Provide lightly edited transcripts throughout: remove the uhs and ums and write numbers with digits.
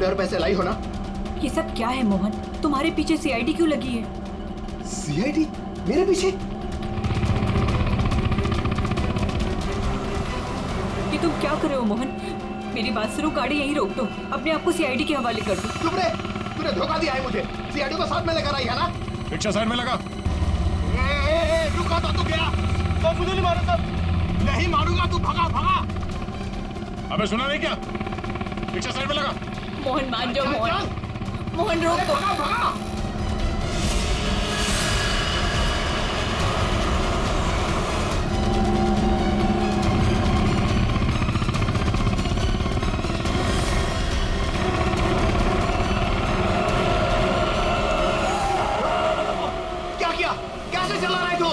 अपने और पैसे लाई हो ना? ये सब क्या है मोहन? तुम्हारे पीछे सीआईडी क्यों लगी है? सीआईडी मेरे पीछे? ये तुम क्या कर रहे हो मोहन? मेरी बात सुनो, गाड़ी यहीं रोक दो, अपने आप को सीआईडी के हवाले कर दो। चुप रहे, तूने धोखा दिया है मुझे। सीआईडी को साथ में लेकर आई है ना? रिक्शा साइड में लगा। रुका था तू गया तो मुझे नहीं मारो सब। नहीं मारूंगा, तू भगा भगा। अबे सुना नहीं क्या? रिक्शा साइड में लगा। मोहन मान जाओ मोहन, मोहन रोक दो। भगा भगा। क्या किया? कैसे चला रहा है तू?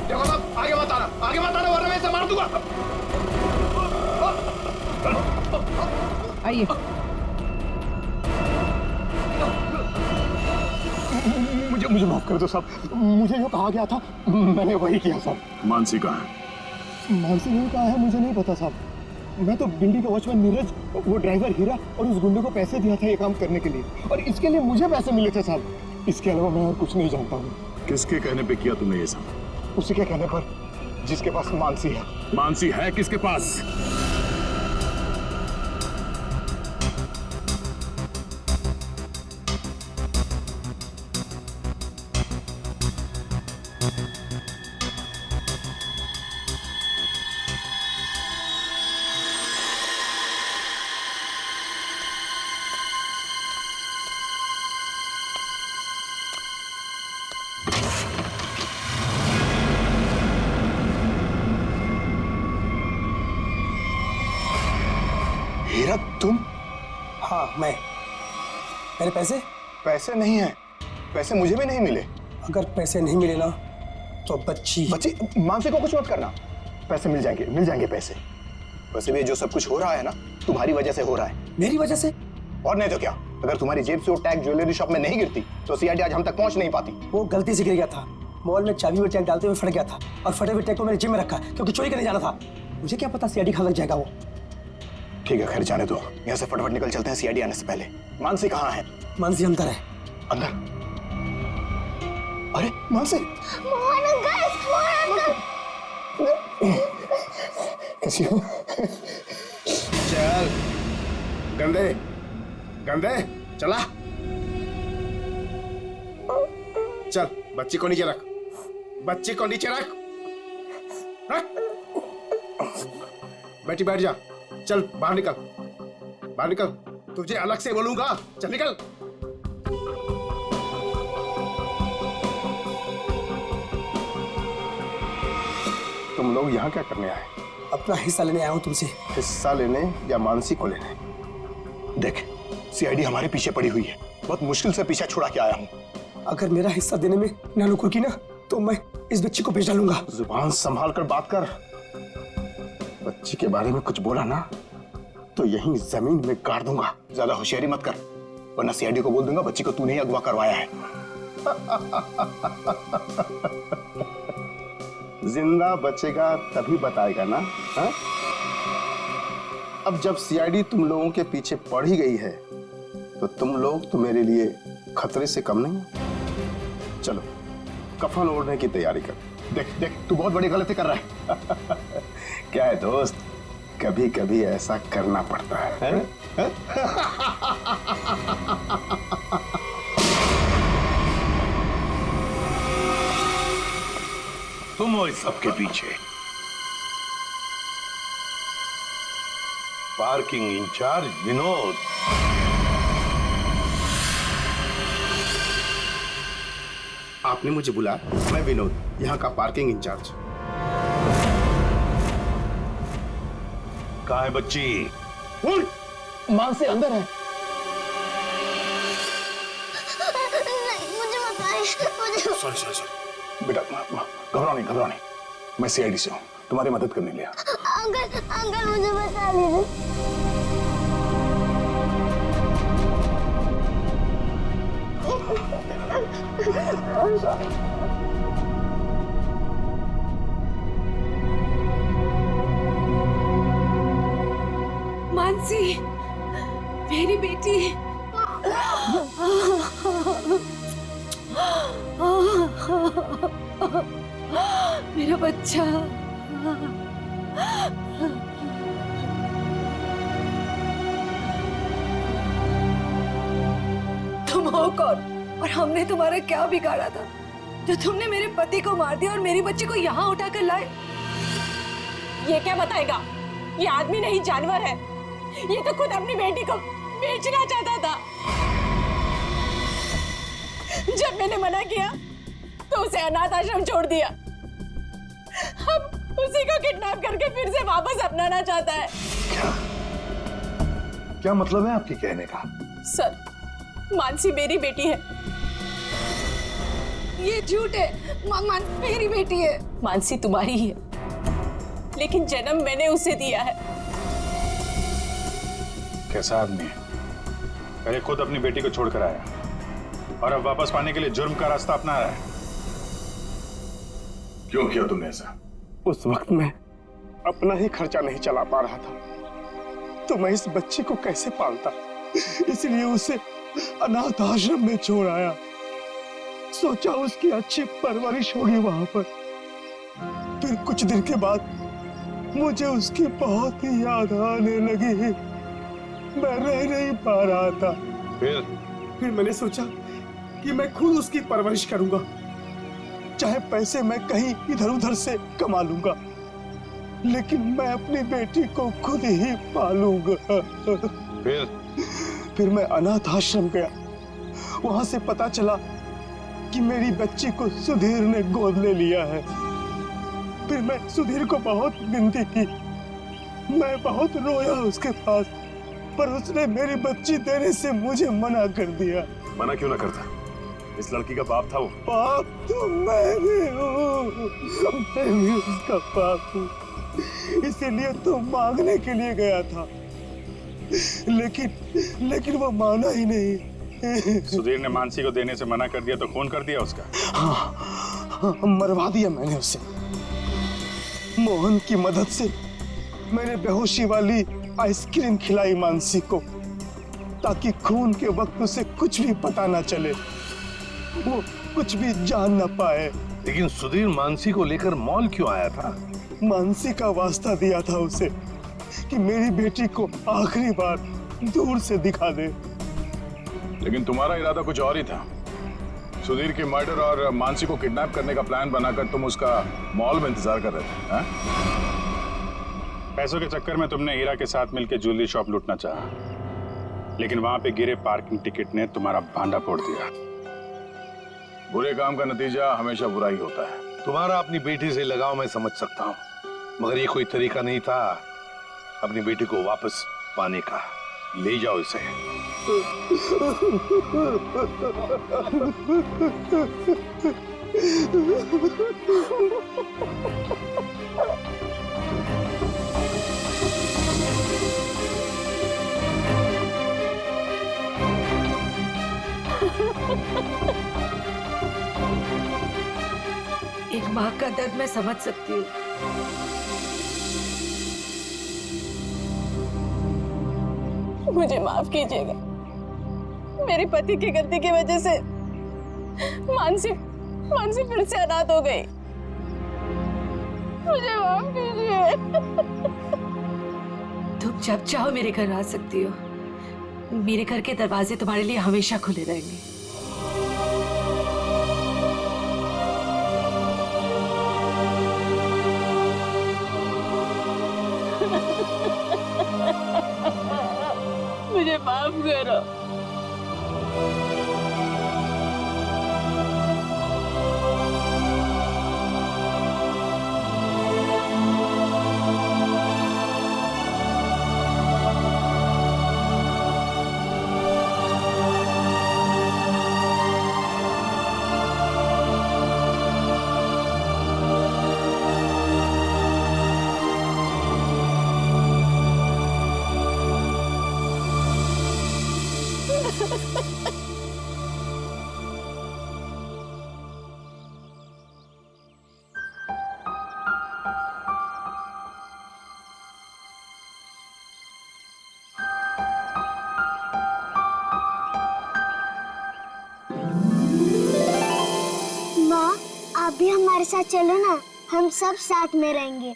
देखो साहब, आगे मत आना वरना मैं इसे मार दूंगा। आइए। मुझे माफ कर दो साहब, मुझे जो कहा गया था मैंने वही किया साहब। मानसी कहाँ है? मानसी नहीं कहा है, मुझे नहीं पता साहब। मैं तो गिंडी का वॉचमैन नीरज, वो ड्राइवर हीरा और उस गुंडे को पैसे दिया था ये काम करने के लिए, और इसके लिए मुझे पैसे मिले थे साहब। इसके अलावा मैं और कुछ नहीं जानता हूँ। किसके कहने पे किया तुमने ये सब? उसी के कहने पर, जिसके पास मानसी है। मानसी है किसके पास? हीरा तुम? हाँ मैं। मेरे पैसे? पैसे नहीं है, पैसे मुझे भी नहीं मिले। अगर पैसे नहीं मिले ना तो बच्ची मानसी को कुछ मत करना, पैसे मिल जाएंगे पैसे। वैसे भी जो सब कुछ हो रहा है ना, तुम्हारी वजह से हो रहा है। मेरी वजह से? और नहीं तो क्या, अगर तुम्हारी जेब से वो टैग ज्वेलरी शॉप में नहीं गिरती तो सीआईडी आज हम तक पहुंच नहीं पाती। वो गलती से गिर गया था, मॉल में चाबी में टैग डालते हुए फट गया था, और फटे हुए टैग को मैंने जेब में रखा क्योंकि चोरी करने जाना था। मुझे क्या पता सीआईडी खान लग जाएगा वो। ठीक है, खैर जाने दो, यहाँ से फटाफट निकल चलते हैं सीआईडी आने से पहले। मानसी कहाँ है? मानसी अंदर है। अंदर? अरे मानसी! कैसी हो? चल गंदे गंदे, चला चल। बच्ची को नीचे रख, बच्ची को नीचे रख, रख। बेटी बैठ जा। चल बाहर निकल, बाहर निकल। तुझे अलग से बोलूंगा, चल निकल। तुम लोग यहाँ क्या करने आए? अपना हिस्सा लेने आया हूँ तुमसे। हिस्सा लेने या मानसी को लेने? देख, सीआईडी हमारे पीछे पड़ी हुई है, बहुत मुश्किल से पीछा छुड़ा के आया हूँ। अगर मेरा हिस्सा देने में नानुकुर की ना तो मैं इस बच्ची को बेच डालूंगा। जुबान संभाल कर बात कर। बच्ची के बारे में कुछ बोला ना तो यहीं जमीन में गाड़ दूंगा। ज्यादा होशियारी मत कर, वरना सीआईडी को बोल दूंगा बच्ची को तूने ही अगवा करवाया है। जिंदा बचेगा तभी बताएगा ना? हा? अब जब सीआईडी तुम लोगों के पीछे पड़ ही गई है तो तुम लोग तो मेरे लिए खतरे से कम नहीं। चलो कफन ओढ़ने की तैयारी कर। देख देख, तू बहुत बड़ी गलती कर रहा है। क्या है दोस्त, कभी कभी ऐसा करना पड़ता है? तुम हो इस सबके पीछे? Parking incharge Vinod. आपने मुझे बुलाया? मैं विनोद, यहाँ का पार्किंग इंचार्ज। कहाँ है बच्ची? मानसी अंदर है। मुझे बताइए, सॉरी बेटा, घबराओ नहीं, मैं सीआईडी से हूँ, तुम्हारी मदद करने लिया। अंकल मुझे बता दीजिए। मेरी बेटी। मेरा बच्चा। तुम हो कौन और हमने तुम्हारा क्या बिगाड़ा था जो तुमने मेरे पति को मार दिया और मेरी बच्ची को यहाँ उठाकर लाए? ये क्या बताएगा? ये आदमी नहीं जानवर है। ये तो खुद अपनी बेटी को बेचना चाहता था। जब मैंने मना किया तो उसे अनाथ आश्रम छोड़ दिया। अब उसी को किडनैप करके फिर से वापस अपनाना चाहता है। क्या मतलब है आपके कहने का? सर, मानसी मेरी बेटी है। ये झूठ है। मानसी मेरी बेटी है। मानसी तुम्हारी ही है, लेकिन जन्म मैंने उसे दिया है। कैसा आदमी है? पहले खुद अपनी बेटी को छोड़कर आया और अब वापस पाने के लिए जुर्म का रास्ता अपना रहा है। क्यों किया तुमने ऐसा? उस वक्त मैं अपना ही खर्चा नहीं चला पा रहा था, तो मैं इस बच्ची को कैसे पालता, इसलिए उसे अनाथ आश्रम में छोड़ आया। सोचा उसकी अच्छी परवरिश होगी वहां पर। फिर कुछ दिन के बाद मुझे उसकी बहुत ही याद आने लगी। मैं रह नहीं पा रहा था। फिर मैंने सोचा कि मैं खुद उसकी परवरिश करूंगा, चाहे पैसे मैं कहीं इधर उधर से कमा लूंगा, लेकिन मैं अपनी बेटी को खुद ही पालूंगा। फिर मैं अनाथ आश्रम गया। वहां से पता चला कि मेरी बच्ची को सुधीर ने गोद ले लिया है। फिर मैं सुधीर को बहुत विनती की, मैं बहुत रोया उसके पास, पर उसने मेरी बच्ची देने से मुझे मना कर दिया। मना क्यों ना करता? इस लड़की का बाप था वो। बाप तो मैं भी हूँ, मैं भी उसका बाप हूँ, इसीलिए तो मांगने के लिए गया था, लेकिन वो माना ही नहीं। सुधीर ने मानसी को देने से मना कर दिया तो खून कर दिया उसका? हाँ, मरवा दिया मैंने उसे। मोहन की मदद से मैंने बेहोशी वाली आइसक्रीम खिलाई मानसी को, ताकि खून के वक्त उसे कुछ भी पता ना चले, वो कुछ भी जान ना पाए। लेकिन सुधीर मानसी को लेकर मॉल क्यों आया था? मानसी का वास्ता दिया था उसे कि मेरी बेटी को आखिरी बार दूर से दिखा दे। लेकिन तुम्हारा इरादा कुछ और ही था। सुधीर के मर्डर और मानसी को किडनैप करने का प्लान बनाकर तुम उसका मॉल में इंतजार कर रहे थे, हाँ? पैसों के चक्कर में तुमने हीरा के साथ मिलकर ज्वेलरी शॉप लूटना चाहा, लेकिन वहां पे गिरे पार्किंग टिकट ने तुम्हारा भांडा फोड़ दिया। बुरे काम का नतीजा हमेशा बुरा ही होता है। तुम्हारा अपनी बेटी से लगाव मैं समझ सकता हूँ, मगर ये कोई तरीका नहीं था अपनी बेटी को वापस पाने का। ले जाओ इसे। एक माँ का दर्द मैं समझ सकती हूँ। मुझे माफ कीजिएगा। मेरे पति की गलती की वजह से मानसी फिर से अनाथ हो गई। मुझे माफ कीजिए। तुम जब चाहो मेरे घर आ सकती हो। मेरे घर के दरवाजे तुम्हारे लिए हमेशा खुले रहेंगे। मुझे माफ करो। साथ चलो ना, हम सब साथ में रहेंगे।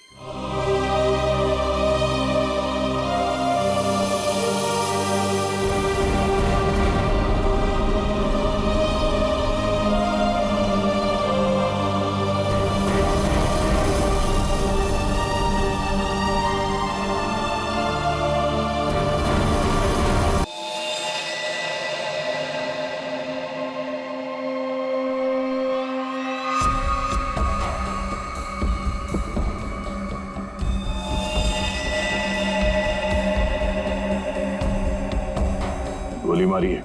गोली मारी है।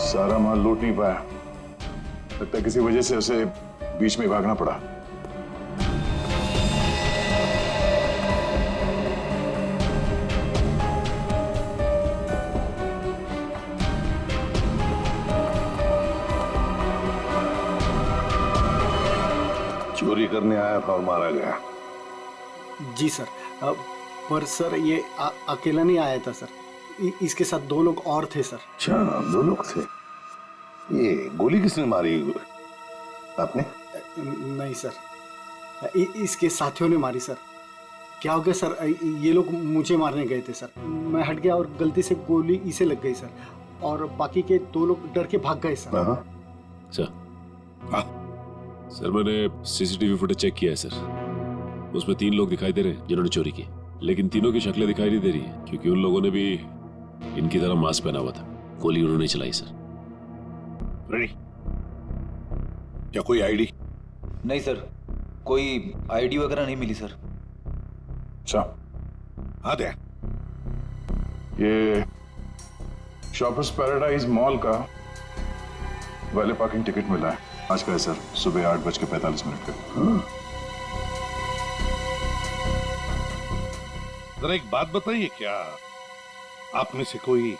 सारा माल लूट नहीं पाया, लगता है किसी वजह से उसे बीच में भागना पड़ा। चोरी करने आया था और मारा गया। जी सर, पर सर ये अकेला नहीं आया था सर, इसके साथ 2 लोग और थे सर। अच्छा, 2 लोग थे। ये गोली किसने मारी? आपने? नहीं सर, इसके साथियों ने मारी सर। क्या हो गया सर, ये लोग मुझे मारने गए थे सर, मैं हट गया और गलती से गोली इसे लग गई सर, और बाकी के 2 लोग डर के भाग गए सर। सर मैंने सीसीटीवी फुटेज चेक किया है सर, उसमें 3 लोग दिखाई दे रहे हैं जिन्होंने चोरी की, लेकिन तीनों की शक्लें दिखाई नहीं दे रही है क्योंकि उन लोगों ने भी इनकी तरह मास्क पहना हुआ था। गोली उन्होंने चलाई सर। रेडी? क्या कोई आईडी? नहीं सर, कोई आईडी वगैरह नहीं मिली सर। अच्छा, हाँ दे। ये शॉपर्स पैराडाइज मॉल का वैले पार्किंग टिकट मिला है आज का है सर, सुबह 8:45 पे। जरा एक बात बताइए, क्या आप में से कोई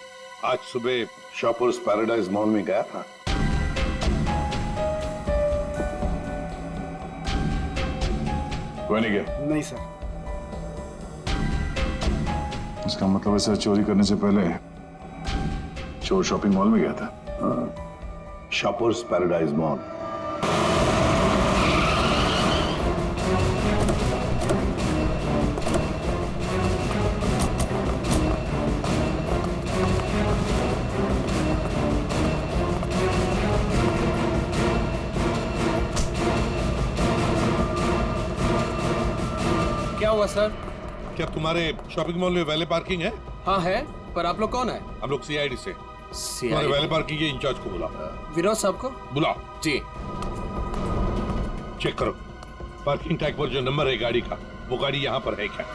आज सुबह शॉपर्स पैराडाइज मॉल में गया था? कोई नहीं गया? नहीं सर। इसका मतलब है सर चोरी करने से पहले चोर शॉपिंग मॉल में गया था। Shoppers paradise mall. क्या हुआ सर? क्या तुम्हारे शॉपिंग मॉल में वैले पार्किंग है? हाँ है, पर आप लोग कौन है? हम लोग सीआईडी से। तुम्हारे वैले पार्किंग के इंचार्ज को बुलाओ। विनोद साहब को बुलाओ। जी। चेक करो पार्किंग टैग पर जो नंबर है गाड़ी का, वो गाड़ी यहाँ पर है क्या?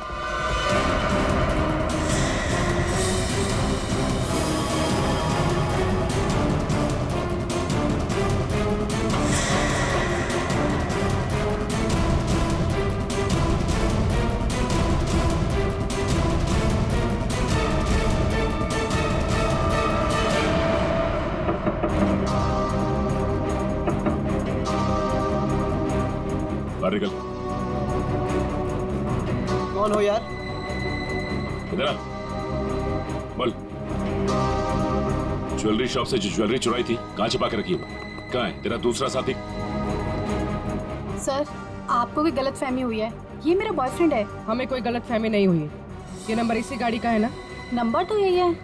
निकल। कौन हो यार? इधर आ। बोल। ज्वेलरी शॉप से जो ज्वेलरी चुराई थी कहाँ छिपा के रखी है? कहाँ है तेरा दूसरा साथी? सर, आपको कोई गलतफहमी हुई है, ये मेरा बॉयफ्रेंड है। हमें कोई गलतफहमी नहीं हुई है, ये नंबर इसी गाड़ी का है ना? नंबर तो यही है,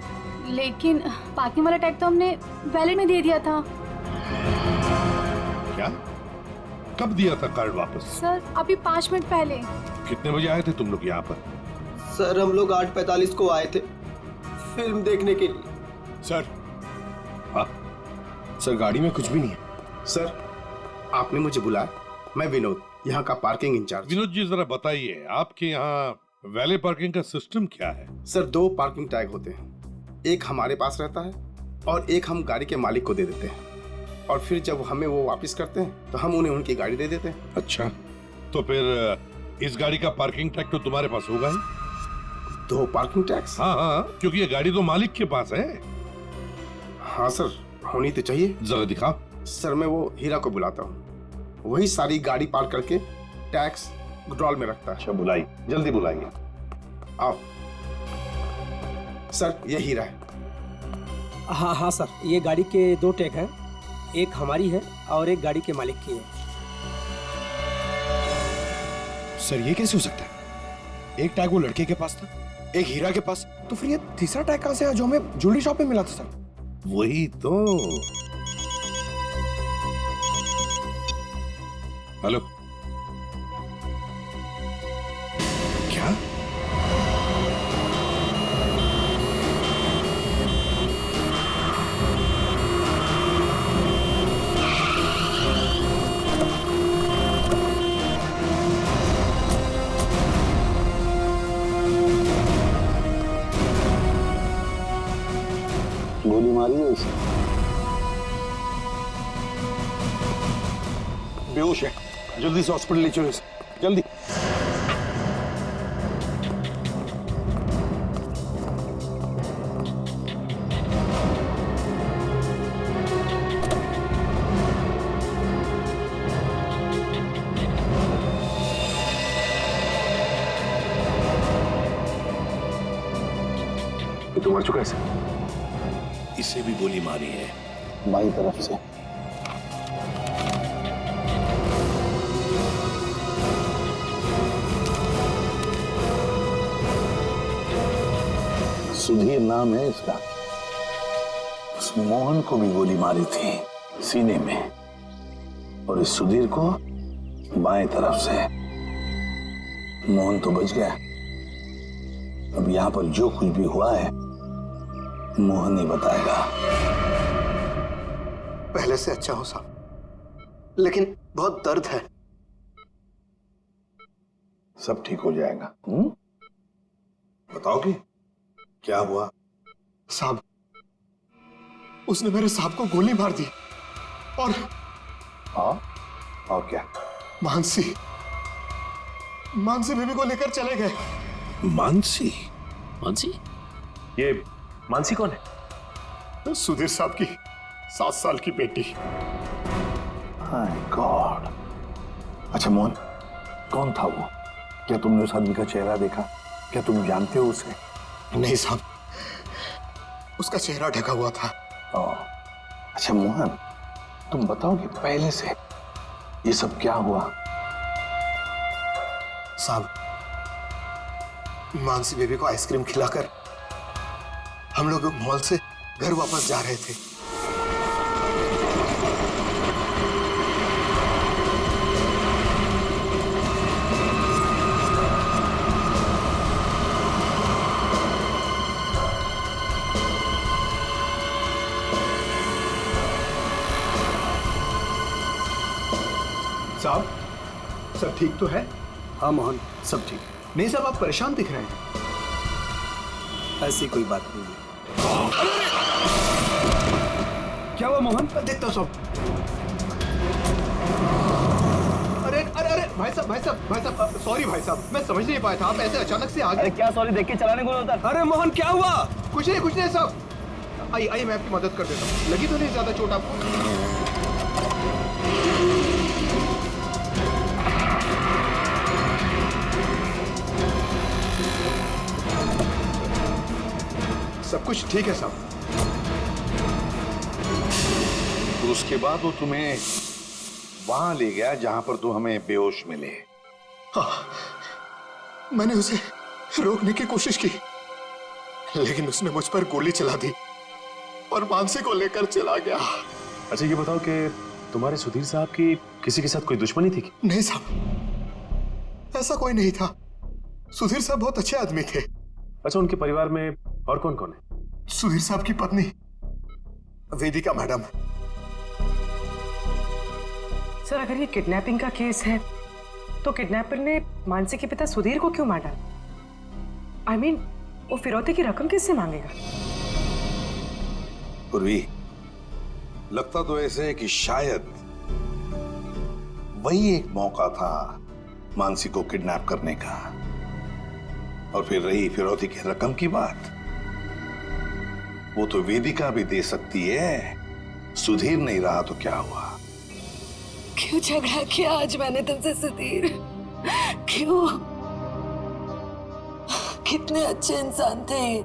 लेकिन पार्किंग वाला टैग तो हमने वैलेट में दे दिया था। क्या? कब दिया था कार्ड वापस? सर अभी 5 मिनट पहले। कितने बजे आए थे तुम लोग यहाँ पर? सर हम लोग 8:45 को आए थे फिल्म देखने के लिए। सर, हाँ? सर गाड़ी में कुछ भी नहीं है। सर आपने मुझे बुलाया, मैं विनोद, यहाँ का पार्किंग इंचार्ज। विनोद जी जरा बताइए, आपके यहाँ वैले पार्किंग का सिस्टम क्या है? सर 2 पार्किंग टैग होते हैं, एक हमारे पास रहता है और एक हम गाड़ी के मालिक को दे देते हैं, और फिर जब हमें वो वापस करते हैं तो हम उन्हें उनकी गाड़ी दे देते हैं। अच्छा, तो फिर इस गाड़ी का पार्किंग टैक्स तो तुम्हारे पास होगा ही। 2 पार्किंग टैक्स? हाँ हाँ, क्योंकि ये गाड़ी तो मालिक के पास है। हाँ सर, होनी तो चाहिए। जरा दिखाओ। सर मैं वो हीरा को बुलाता हूँ, वही सारी गाड़ी पार्क करके टैक्स विड्रॉल में रखता है। अच्छा बुलाइए, जल्दी बुलाइए। आओ सर, ये हीरा है। हाँ हाँ सर, ये गाड़ी के 2 टैग हैं, एक हमारी है और एक गाड़ी के मालिक की है। सर ये कैसे हो सकता है? एक टैग वो लड़के के पास था, एक हीरा के पास, तो फिर ये तीसरा टैग कहां से आया जो हमें ज्वेलरी शॉप में मिला था सर? वही तो। हेलो, क्या? गोली मारी है उसे? बेहोश है, जल्दी से हॉस्पिटल ले चलो इसे, जल्दी। ये तो मर चुका है सर। इसे भी गोली मारी है बाई तरफ से। सुधीर नाम है इसका। उस मोहन को भी गोली मारी थी सीने में, और इस सुधीर को बाएं तरफ से। मोहन तो बच गया। अब यहां पर जो कुछ भी हुआ है मोहन ही बताएगा। पहले से अच्छा हो साहब, लेकिन बहुत दर्द है। सब ठीक हो जाएगा। बताओगे क्या हुआ? साहब, उसने मेरे साहब को गोली मार दी और और क्या? मानसी बेबी को लेकर चले गए। मानसी? मानसी? ये मानसी कौन है? सुधीर साहब की 7 साल की बेटी। हाय गॉड। अच्छा मोहन, कौन था वो? क्या तुमने उस आदमी का चेहरा देखा? क्या तुम जानते हो उसे? नहीं साहब, उसका चेहरा ढका हुआ था। अच्छा मोहन, तुम बताओगे पहले से ये सब क्या हुआ? साहब, मानसी बेबी को आइसक्रीम खिलाकर हम लोग मॉल से घर वापस जा रहे थे। साहब, सब ठीक तो है? हाँ मोहन, सब ठीक। नहीं साहब, आप परेशान दिख रहे हैं। ऐसी कोई बात नहीं है। क्या हुआ मोहन? देखता हूँ सब। अरे अरे अरे भाई साहब, सॉरी भाई साहब, मैं समझ नहीं पाया था, आप ऐसे अचानक से आ गए। अरे क्या सॉरी, देख के चलाने को होता। अरे मोहन क्या हुआ? कुछ नहीं साहब। आइए मैं आपकी मदद कर देता हूँ। लगी तो नहीं ज्यादा चोट आपको? सब कुछ ठीक है साहब। तो उसके बाद वो तुम्हें वहां ले गया जहां पर तुम हमें बेहोश मिले। हाँ, मैंने उसे रोकने की कोशिश की, लेकिन उसने मुझ पर गोली चला दी और मानसी को लेकर चला गया। अच्छा ये बताओ कि तुम्हारे सुधीर साहब की किसी के साथ कोई दुश्मनी थी? नहीं साहब, ऐसा कोई नहीं था। सुधीर साहब बहुत अच्छे आदमी थे। अच्छा, उनके परिवार में और कौन कौन है? सुधीर साहब की पत्नी वेदिका मैडम। सर, अगर ये किडनैपिंग का केस है तो किडनैपर ने मानसी के पिता सुधीर को क्यों मार डाला? I mean, वो फिरौती की रकम किससे मांगेगा? पूर्वी, लगता तो ऐसे है कि शायद वही एक मौका था मानसी को किडनैप करने का। और फिर रही फिरौती की रकम की बात, वो तो वेदिका भी दे सकती है। सुधीर नहीं रहा तो क्या हुआ? क्यों झगड़ा किया आज मैंने तुमसे सुधीर? क्यों? कितने अच्छे इंसान थे ये।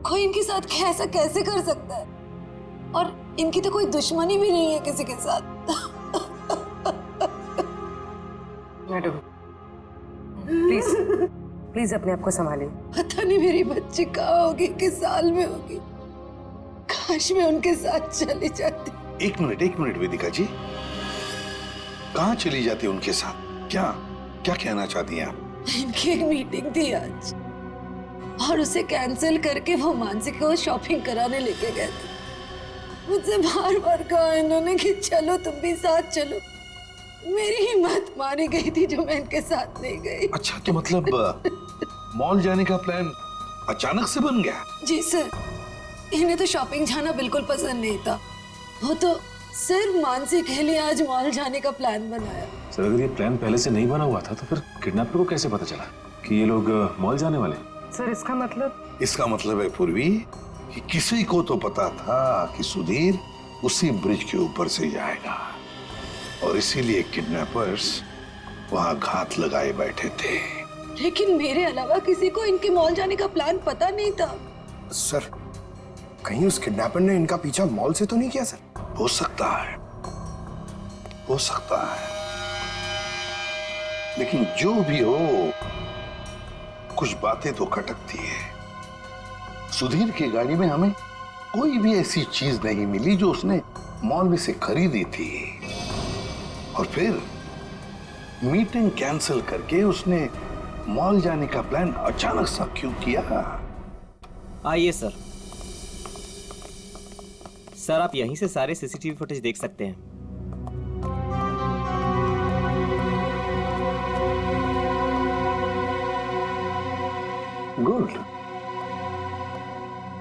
कोई इनके साथ ऐसा कैसे कर सकता है? और इनकी तो कोई दुश्मनी भी नहीं है किसी के साथ। मैडम प्लीज प्लीज अपने आप को संभालिए। पता नहीं मेरी बच्ची कहाँ होगी, किस साल में होगी। काश मैं उनके साथ चली जाती। एक मिनट वेदिका जी, कहाँ चली जाती उनके साथ? क्या क्या कहना चाहती हैं आप? इनकी एक मीटिंग थी आज और उसे कैंसिल करके वो मानसी को शॉपिंग कराने लेके गए थे। मुझसे बार बार कहा इन्होंने कि चलो तुम भी साथ चलो। मेरी हिम्मत मारी गई थी जो मैं इनके साथ नहीं गई। अच्छा, तो मतलब मॉल जाने का प्लान अचानक से बन गया? जी सर, इन्हें तो शॉपिंग जाना बिल्कुल पसंद नहीं था। वो तो सिर्फ मानसी के लिए आज मॉल जाने का प्लान बनाया। सर अगर ये प्लान पहले से नहीं बना हुआ था तो फिर किडनैपर को कैसे पता चला कि ये लोग मॉल जाने वाले? सर इसका मतलब है पूर्वी कि किसी को तो पता था कि सुधीर उसी ब्रिज के ऊपर से जाएगा और इसीलिए किडनैपर्स वहां घात लगाए बैठे थे। लेकिन मेरे अलावा किसी को इनके मॉल जाने का प्लान पता नहीं था। सर कहीं उस किडनैपर ने इनका पीछा मॉल से तो नहीं किया? सर हो सकता है, हो सकता है, लेकिन जो भी हो कुछ बातें तो खटकती है। सुधीर की गाड़ी में हमें कोई भी ऐसी चीज नहीं मिली जो उसने मॉल में से खरीदी थी। और फिर मीटिंग कैंसिल करके उसने मॉल जाने का प्लान अचानक सा क्यों किया? आइए सर। सर आप यहीं से सारे सीसीटीवी फुटेज देख सकते हैं। गुड।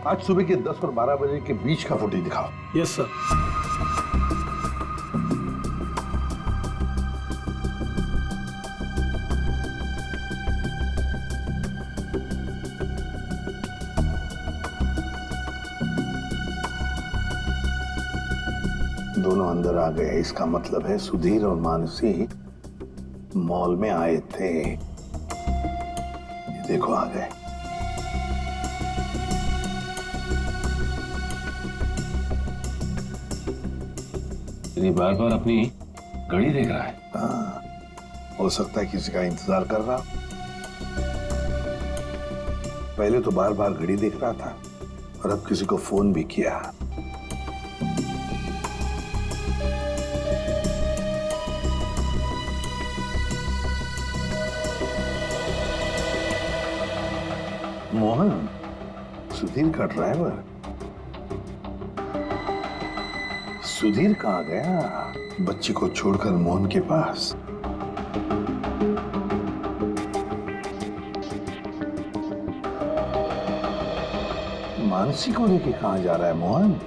आज सुबह के 10 और 12 बजे के बीच का फुटेज दिखाओ। Yes sir. दोनों अंदर आ गए, इसका मतलब है सुधीर और मानसी मॉल में आए थे। ये देखो आ गए। ये बार बार अपनी घड़ी देख रहा है। हाँ, हो सकता है किसी का इंतजार कर रहा। पहले तो बार बार घड़ी देख रहा था और अब किसी को फोन भी किया। मोहन, सुधीर का ड्राइवर। सुधीर कहाँ गया बच्ची को छोड़कर मोहन के पास? मानसी को लेके कहाँ जा रहा है मोहन?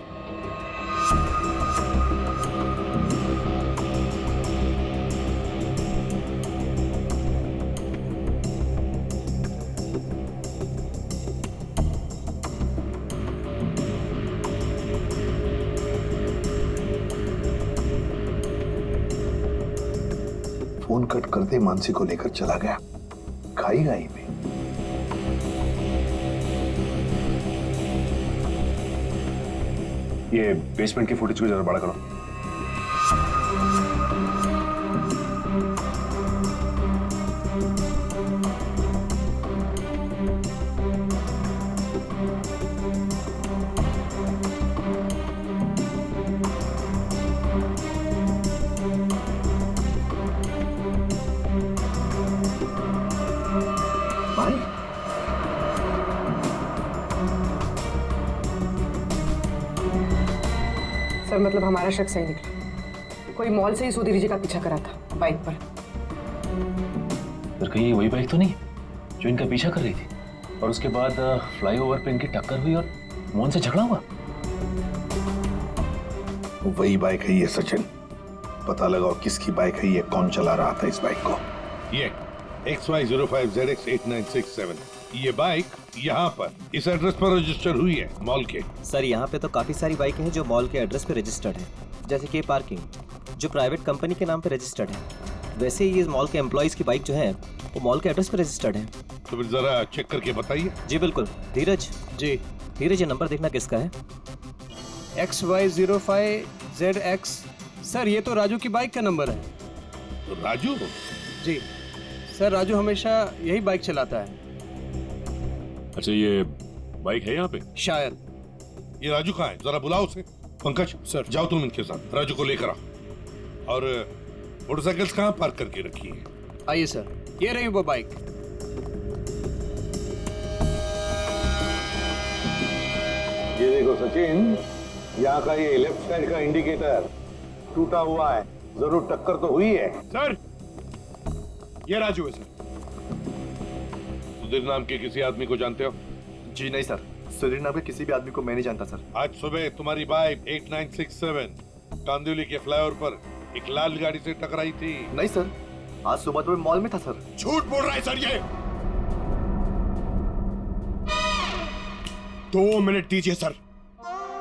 फोन कट करते मानसी को लेकर चला गया खाई गाई में। ये बेसमेंट की फुटेज को जरा बड़ा करो। सर मतलब हमारा शक सही निकला। कोई मॉल से ही सुधीर जी का पीछा करा था बाइक पर। फिर कहीं वही बाइक तो नहीं जो इनका पीछा कर रही थी और उसके बाद फ्लाईओवर पे इनकी टक्कर हुई और मोहन से झगड़ा हुआ? वही बाइक है ये सचिन। पता लगाओ किसकी बाइक है ये, कौन चला रहा था इस बाइक को। ये XY05ZX8967 ये बाइक यहाँ पर इस एड्रेस पर रजिस्टर हुई है मॉल के। सर यहाँ पे तो काफी सारी बाइकें हैं जो मॉल के एड्रेस पे रजिस्टर्ड है, जैसे कि पार्किंग जो प्राइवेट कंपनी के नाम पे रजिस्टर्ड है। वैसे ही ये मॉल के एम्प्लॉयज की बाइक जो है वो मॉल के एड्रेस पे रजिस्टर्ड है। तो फिर जरा चेक करके बताइए। जी बिल्कुल। धीरज जी। धीरज ये नंबर देखना किसका है? XY05ZX। सर ये तो राजू की बाइक का नंबर है। तो राजू? जी सर, राजू हमेशा यही बाइक चलाता है। अच्छा ये बाइक है यहाँ पे? शायद। ये राजू कहाँ है? जरा बुलाओ उसे। पंकज सर जाओ तुम इनके साथ, राजू को लेकर आओ। और मोटरसाइकिल्स कहाँ पार्क करके रखी है? आइए सर, ये रही वो बाइक। ये देखो सचिन, यहाँ का ये लेफ्ट साइड का इंडिकेटर टूटा हुआ है, जरूर टक्कर तो हुई है। सर ये राजू है सर। सुधीर नाम के किसी आदमी को जानते हो? जी नहीं सर, सुधीर नाम के किसी भी आदमी को मैं नहीं जानता सर। आज सुबह तुम्हारी बाइक 8967 कांदिवली के फ्लाईओवर पर एक लाल गाड़ी से टकराई थी। नहीं सर, आज सुबह तो मैं मॉल में था सर। झूठ बोल रहा है सर ये। 2 मिनट दीजिए सर,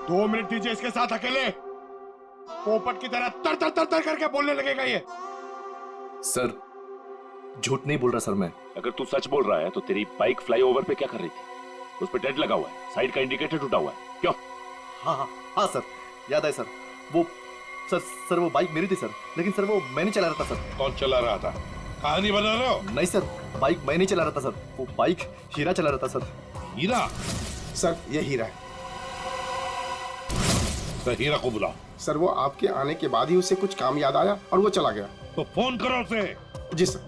2 मिनट दीजिए। इसके साथ अकेले पोपट की तरह तर तर तर तर करके बोलने लगेगा ये। सर झूठ नहीं बोल रहा सर मैं। अगर तू सच बोल रहा है तो तेरी बाइक फ्लाईओवर पे क्या कर रही थी? उस पे डेंट लगा हुआ है, साइड का इंडिकेटर टूटा हुआ है, क्यों? हाँ सर, याद है सर। वो सर वो बाइक मेरी थी सर, लेकिन सर वो मैं नहीं चला रहा था सर। कौन चला रहा था? कहानी बना रहे हो? नहीं सर, बाइक मैं नहीं चला रहा था सर, वो बाइक हीरा चला रहा था सर। हीरा? सर ये हीरा है। तो हीरा को बुलाओ। सर वो आपके आने के बाद ही उसे कुछ काम याद आया और वो चला गया। तो फोन करो उसे। जी सर।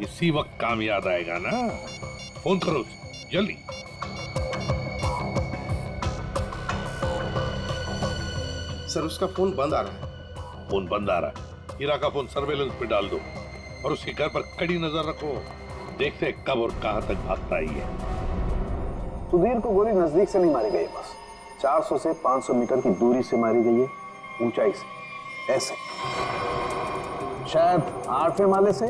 इसी वक्त काम याद आएगा ना, फोन करो उसे जल्दी। सर उसका फोन बंद आ रहा है। फोन बंद आ रहा है? हीरा का फोन सर्वेलेंस पे डाल दो और उसके घर पर कड़ी नजर रखो। देखते हैं कब और कहां तक भागता है ये। सुधीर को गोली नजदीक से नहीं मारी गई, बस 400 से 500 मीटर की दूरी से मारी गई है, ऊंचाई से, ऐसे शायद 8वें माले से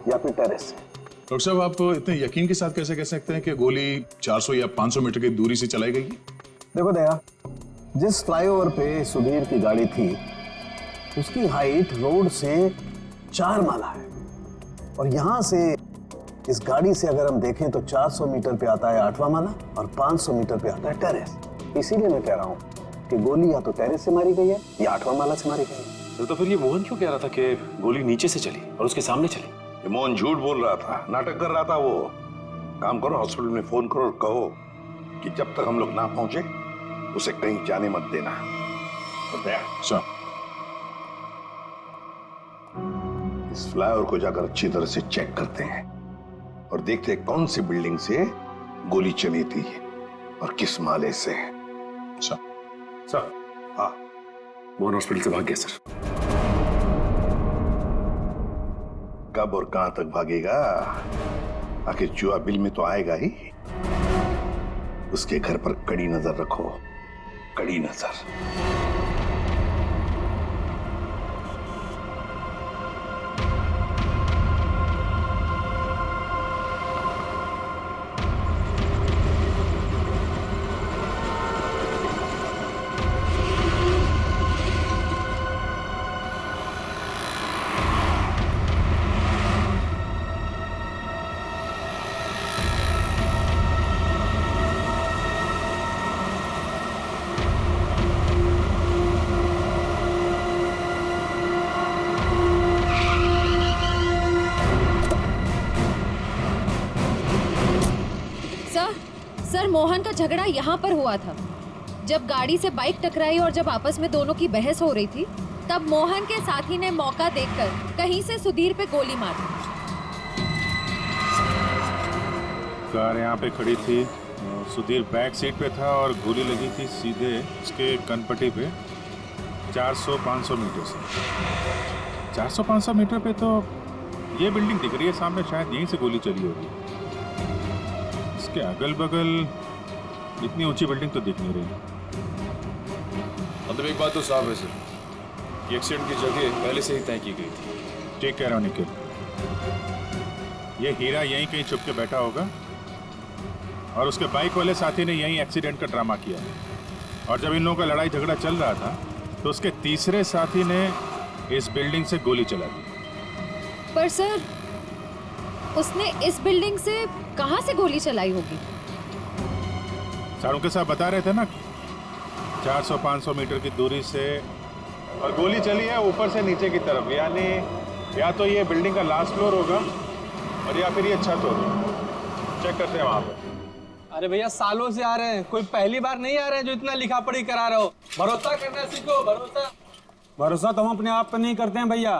या फिर टेरेस से। डॉक्टर साहब आप इतने यकीन के साथ कैसे कह सकते हैं कि गोली 400 या 500 मीटर की दूरी से चलाई गई? देखो दया, जिस फ्लाईओवर पे सुधीर की गाड़ी थी उसकी हाइट रोड से 4 माला है और यहां से इस गाड़ी से अगर हम देखें तो 400 मीटर पे आता है 8वां माला और 500 मीटर पे आता है टेरेस। इसीलिए मैं कह रहा हूं कि गोली या तो टेरेस से मारी गई है या 8वां माला से मारी गई है। तो फिर ये मोहन क्यों कह रहा था कि गोली नीचे से चली और उसके सामने चली? ये मोहन झूठ बोल रहा था, नाटक कर रहा था वो। काम करो, हॉस्पिटल में फोन करो और कहो कि जब तक हम लोग ना पहुंचे उसे कहीं जाने मत देना। सर इस फ्लाईओवर को जाकर अच्छी तरह से चेक करते हैं और देखते हैं कौन सी बिल्डिंग से गोली चली थी और किस माले से। सर हाँ, मोहन हॉस्पिटल से भाग गया सर। कब और कहां तक भागेगा? आखिर चुहा बिल में तो आएगा ही। उसके घर पर कड़ी नजर रखो, कड़ी नजर। सर मोहन का झगड़ा यहाँ पर हुआ था। जब गाड़ी से बाइक टकराई और जब आपस में दोनों की बहस हो रही थी तब मोहन के साथी ने मौका देखकर कहीं से सुधीर पे गोली मार दी। कार यहाँ पे खड़ी थी, सुधीर बैक सीट पे था और गोली लगी थी सीधे उसके कनपट्टी पे 400-500 मीटर से। 400-500 मीटर पे तो ये बिल्डिंग दिख रही है सामने, शायद यहीं से गोली चली होगी। इसके अगल बगल इतनी ऊंची बिल्डिंग तो दिख नहीं रही। मतलब एक बात तो साफ है सर, ये एक्सीडेंट की जगह पहले से ही तय की गई थी। ठीक कह रहा हूँ निखिल, ये हीरा यहीं कहीं छुप के बैठा होगा और उसके बाइक वाले साथी ने यहीं एक्सीडेंट का ड्रामा किया है। और जब इन लोगों का लड़ाई झगड़ा चल रहा था तो उसके तीसरे साथी ने इस बिल्डिंग से गोली चला दी। पर सर, उसने इस बिल्डिंग से कहां से गोली चलाई होगी? सारों के साथ बता रहे थे ना, 400-500 मीटर की दूरी से, और गोली चली है ऊपर से नीचे की तरफ, यानी या तो ये बिल्डिंग का लास्ट फ्लोर होगा और या फिर ये छत होगी। चेक करते हैं वहां पर। अरे भैया सालों से आ रहे हैं, कोई पहली बार नहीं आ रहे हैं जो इतना लिखा पढ़ी करा रहे हो। भरोसा करना सीखो, भरोसा। भरोसा तो हम अपने आप पे नहीं करते हैं भैया।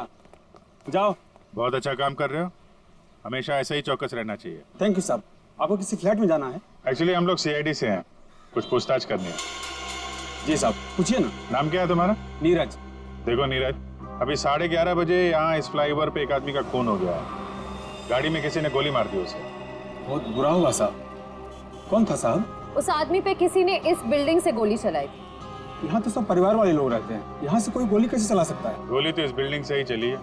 जाओ। बहुत अच्छा काम कर रहे हो, हमेशा ऐसे ही चौकस रहना चाहिए। थैंक यू साहब। आपको किसी फ्लैट में जाना है? एक्चुअली हम लोग सीआईडी से हैं, कुछ पूछताछ करनी है। जी साहब, पूछिए ना। नाम क्या है तुम्हारा? नीरज। देखो नीरज, अभी 11:30 बजे यहाँ इस फ्लाईओवर पे एक आदमी का खून हो गया है। गाड़ी में किसी ने गोली मार दी उसे। बहुत बुरा हुआ साहब। कौन था साहब? उस आदमी पे किसी ने इस बिल्डिंग से गोली चलाई थी। यहाँ तो सब परिवार वाले लोग रहते हैं, यहाँ से कोई गोली कैसे चला सकता है? गोली तो इस बिल्डिंग से ही चली है।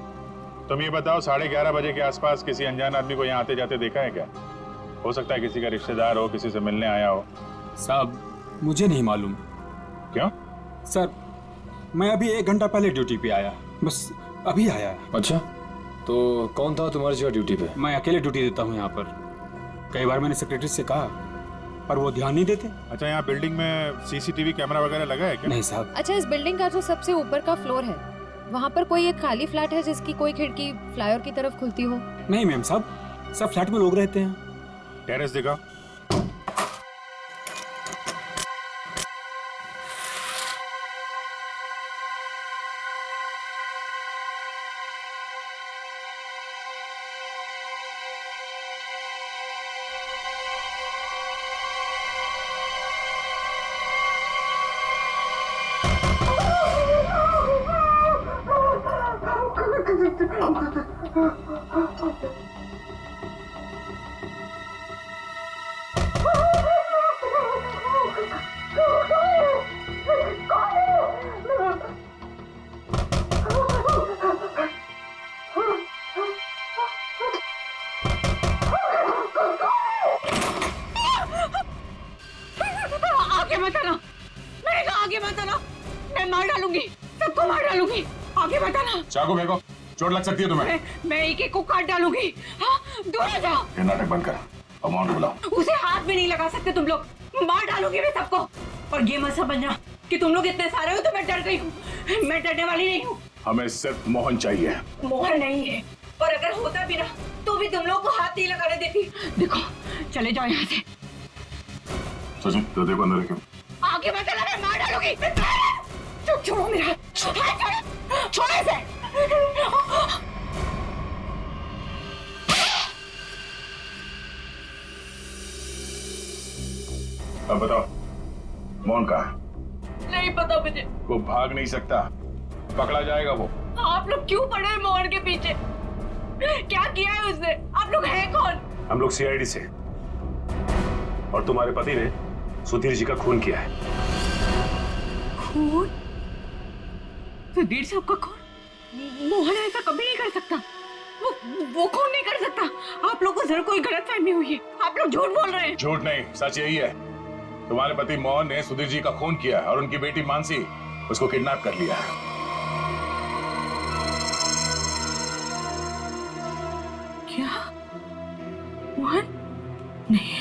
तुम ये बताओ, 11:30 बजे के आसपास किसी अनजान आदमी को यहाँ आते जाते देखा है क्या? हो सकता है किसी का रिश्तेदार हो, किसी से मिलने आया हो। साहब मुझे नहीं मालूम। क्यों? सर मैं अभी 1 घंटा पहले ड्यूटी पे आया, बस अभी आया। अच्छा, तो कौन था तुम्हारी जगह ड्यूटी पे? मैं अकेले ड्यूटी देता हूँ यहाँ पर। कई बार मैंने सेक्रेटरी से कहा पर वो ध्यान नहीं देते। अच्छा, यहाँ बिल्डिंग में सीसीटीवी कैमरा वगैरह लगा है क्या? नहीं साहब। अच्छा, इस बिल्डिंग का जो सबसे ऊपर का फ्लोर है, वहाँ पर कोई एक खाली फ्लैट है जिसकी कोई खिड़की फ्लाईओवर की तरफ खुलती हो? नहीं मैम साहब, सब फ्लैट में लोग रहते हैं। टेरेस दिखाओ। आगे मत आना, मैंने कहा आगे मत आना, मैं मार डालूंगी, सबको मार डालूंगी। आगे मत आना। चाकू फेंको, चोट लग सकती है तुम्हें। मैं एक एक को काट डालूंगी। हाँ, दूर हो जाओ। ये नाटक बंद कर, अमाउंट बुलाओ। उसे हाथ भी नहीं लगा सकते तुम लोग, मार डालूंगी मैं सबको। और ये मत समझना कि तुम लोग इतने सारे हो तो मैं डर गई हूँ, मैं डरने वाली नहीं हूँ। हमें सिर्फ मोहन चाहिए। मोहन नहीं है, और अगर होता भी ना तो भी तुम लोग को हाथ नहीं लगाने देती। देखो, चले जाओ यहाँ से। सचिन, तो देखो अंदर क्यों? आगे मत आना, मैं मार डालूंगी। चुप, छोड़ो मेरा हाथ, छोड़ो इसे। अब बताओ, मोहन कहाँ है? नहीं पता मुझे। वो भाग नहीं सकता, पकड़ा जाएगा वो। आप लोग क्यों पड़े हैं मोहन के पीछे? क्या किया है उसने? आप लोग हैं कौन? हम लोग सीआईडी से, और तुम्हारे पति ने सुधीर जी का खून किया है। खून? सुधीर साहब का खून? मोहन ऐसा कभी नहीं कर सकता। वो खून नहीं कर सकता। आप लोगों को जरूर कोई गलतफहमी हुई है, आप लोग झूठ बोल रहे हैं। झूठ नहीं, सच यही है। तुम्हारे पति मोहन ने सुधीर जी का खून किया है और उनकी बेटी मानसी उसको किडनैप कर लिया है। क्या? मोहन? नहीं,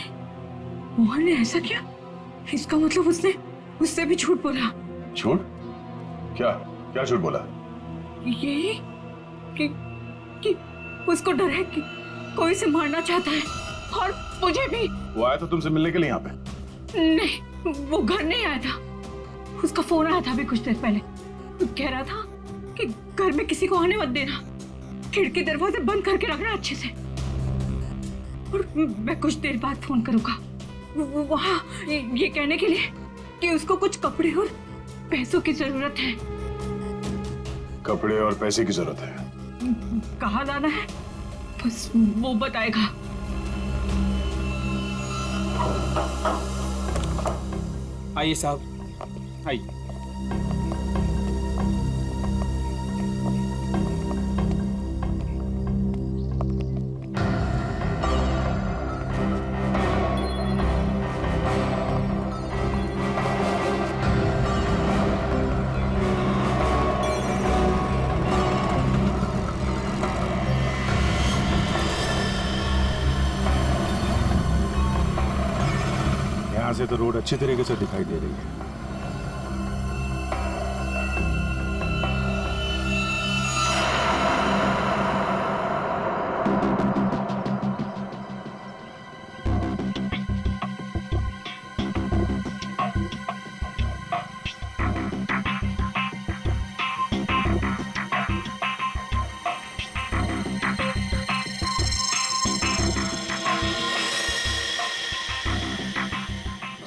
मोहन ने ऐसा किया? इसका मतलब उसने उससे भी झूठ बोला। झूठ? क्या क्या झूठ बोला? यही कि उसको डर है कि कोई उसे मारना चाहता है, और मुझे भी। वो आया था तुमसे मिलने के लिए यहाँ पे? नहीं, वो घर नहीं आया था। उसका फोन आया था अभी कुछ देर पहले। वो कह रहा था कि घर में किसी को आने मत देना, खिड़की दरवाजे बंद करके रखना अच्छे से, और मैं कुछ देर बाद फोन करूंगा वहाँ ये कहने के लिए कि उसको कुछ कपड़े और पैसों की जरूरत है। कपड़े और पैसे की जरूरत है? कहाँ लाना है बस वो बताएगा। आइए साहब, आइए। से तो रोड अच्छी तरीके से दिखाई दे रही है।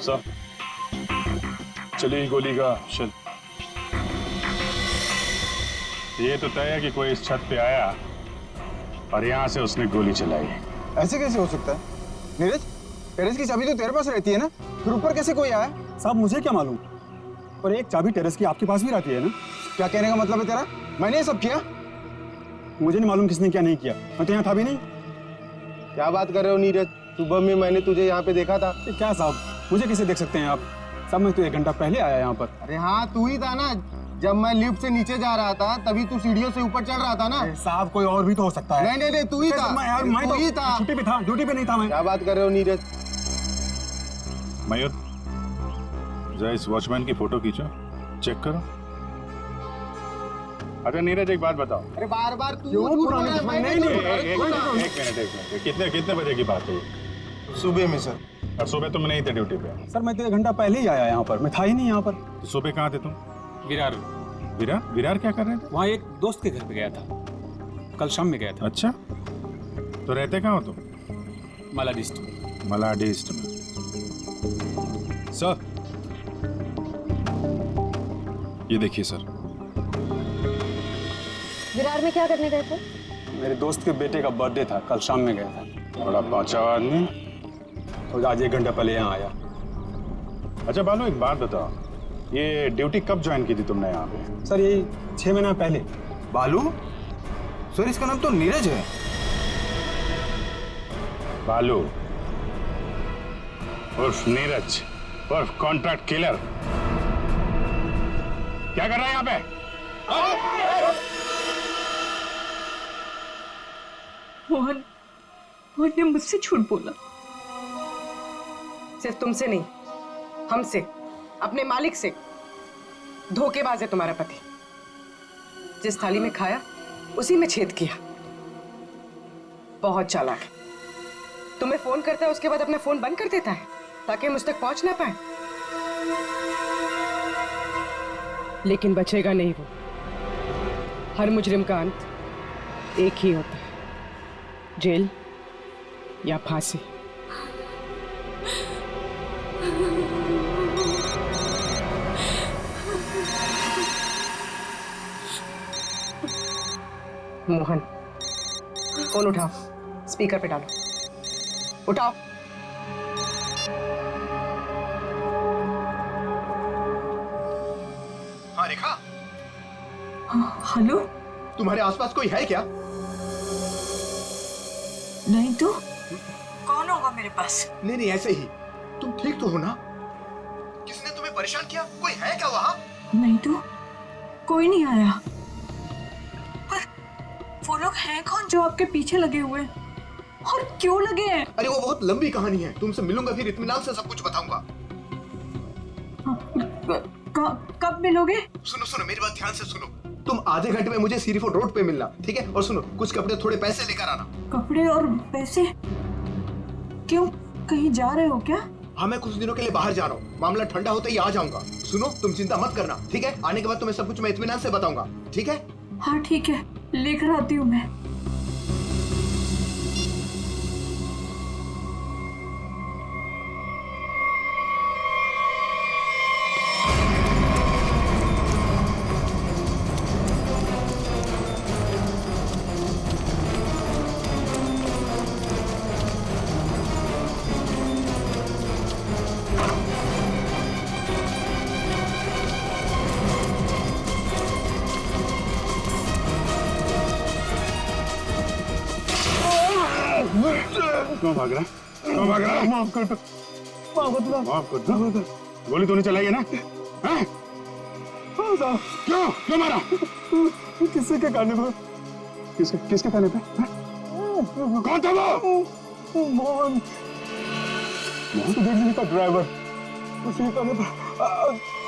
सर चलिए गोली का शल। ये तो तय है कि कोई इस छत पे आया और यहाँ से उसने गोली चलाई। ऐसे कैसे हो सकता है? नीरज, टेरेस की चाबी तो तेरे पास रहती है ना, फिर ऊपर कैसे कोई आया? साहब मुझे क्या मालूम, पर एक चाबी टेरेस की आपके पास भी रहती है ना। क्या कहने का मतलब है तेरा? मैंने ये सब किया? मुझे नहीं मालूम किसने क्या नहीं किया, मैं तो यहाँ था भी नहीं। क्या बात कर रहे हो नीरज? सुबह में मैंने तुझे यहाँ पे देखा था। क्या साहब, मुझे कैसे देख सकते हैं आप? साहब मैं तो 1 घंटा पहले आया यहाँ पर। अरे हाँ, तू ही था ना। जब मैं लिफ्ट से नीचे जा रहा था तभी तू सीढ़ियों से ऊपर चढ़ रहा था ना। साहब कोई और भी तो हो सकता है। नहीं, तू ही था। मैं तू ही था। छुट्टी पे था, ड्यूटी पे नहीं था मैं। क्या बात कर रहे हो नीरज? मयूर, जरा इस वॉचमैन की फोटो खींचो, चेक करो। अच्छा नीरज एक बात बताओ। अरे बार बार तू एक मिनट, कितने बजे की बात है? सुबह में सर। और सुबह तुम नहीं थे ड्यूटी पे? सर मैं तो 1 घंटा पहले ही आया यहाँ पर, मैं था ही नहीं यहाँ पर। तो सुबह कहाँ थे तुम? विरार। विरार? विरार क्या कर रहे थे? वहाँ एक दोस्त के घर पे गया था, कल शाम में गया था। अच्छा, तो रहते कहाँ हो तुम? मलाडिस्ट। मलाडिस्ट में। सर ये देखिए सर। विरार में क्या करने गए थे? मेरे दोस्त के बेटे का बर्थडे था, कल शाम में गया था। बड़ा पाचा आदमी। तो आज 1 घंटा पहले यहाँ आया। अच्छा बालू एक बात बताओ, ये ड्यूटी कब ज्वाइन की थी तुमने यहाँ पे? सर यही 6 महीना पहले। बालू? सर इसका नाम तो नीरज है। बालू उर्फ नीरज उर्फ कॉन्ट्रैक्ट किलर, क्या कर रहा है यहाँ पे? मोहन ने मुझसे झूठ बोला। सिर्फ तुमसे नहीं, हमसे, अपने मालिक से। धोखेबाज है तुम्हारा पति। जिस थाली में खाया उसी में छेद किया। बहुत चालाक है। तुम्हें फोन करता है, उसके बाद अपना फोन बंद कर देता है ताकि मुझ तक पहुंच ना पाए। लेकिन बचेगा नहीं वो। हर मुजरिम का अंत एक ही होता है, जेल या फांसी। मोहन, फोन उठाओ, स्पीकर पे डालो। उठाओ। हाँ रेखा। हेलो, तुम्हारे आसपास कोई है क्या? नहीं तो कौन होगा मेरे पास? नहीं ऐसे ही। तुम ठीक तो हो ना? किसने तुम्हें परेशान किया? कोई है क्या वहाँ? नहीं तो कोई नहीं आया। पर वो लोग हैं कौन जो आपके पीछे लगे हुए हैं? और क्यों लगे हैं? अरे वो बहुत लंबी कहानी है, तुमसे मिलूंगा फिर इत्मीनान से सब कुछ बताऊंगा। कब मिलोगे? सुनो मेरी बात ध्यान से सुनो। तुम आधे घंटे में मुझे सीरी फोर्ट रोड पे मिलना, ठीक है? और सुनो, कुछ कपड़े थोड़े पैसे लेकर आना। कपड़े और पैसे? क्यों, कहीं जा रहे हो क्या? हाँ मैं कुछ दिनों के लिए बाहर जा रहा हूँ, मामला ठंडा होते ही आ जाऊंगा। सुनो तुम चिंता मत करना, ठीक है? आने के बाद तुम्हें सब कुछ मैं इत्मीनान से बताऊंगा, ठीक है? हाँ ठीक है, लेकर आती हूँ मैं। क्यों भाग रहा? क्यों भाग रहा? माफ कर दो, माफ कर दो। गोली तूने चलाई है ना? हैं? क्यों मारा? किसके कहने पे? किसके कहने पे? कौन था वो? मोहन, सुधीर जी का ड्राइवर। कुछ नहीं करना था।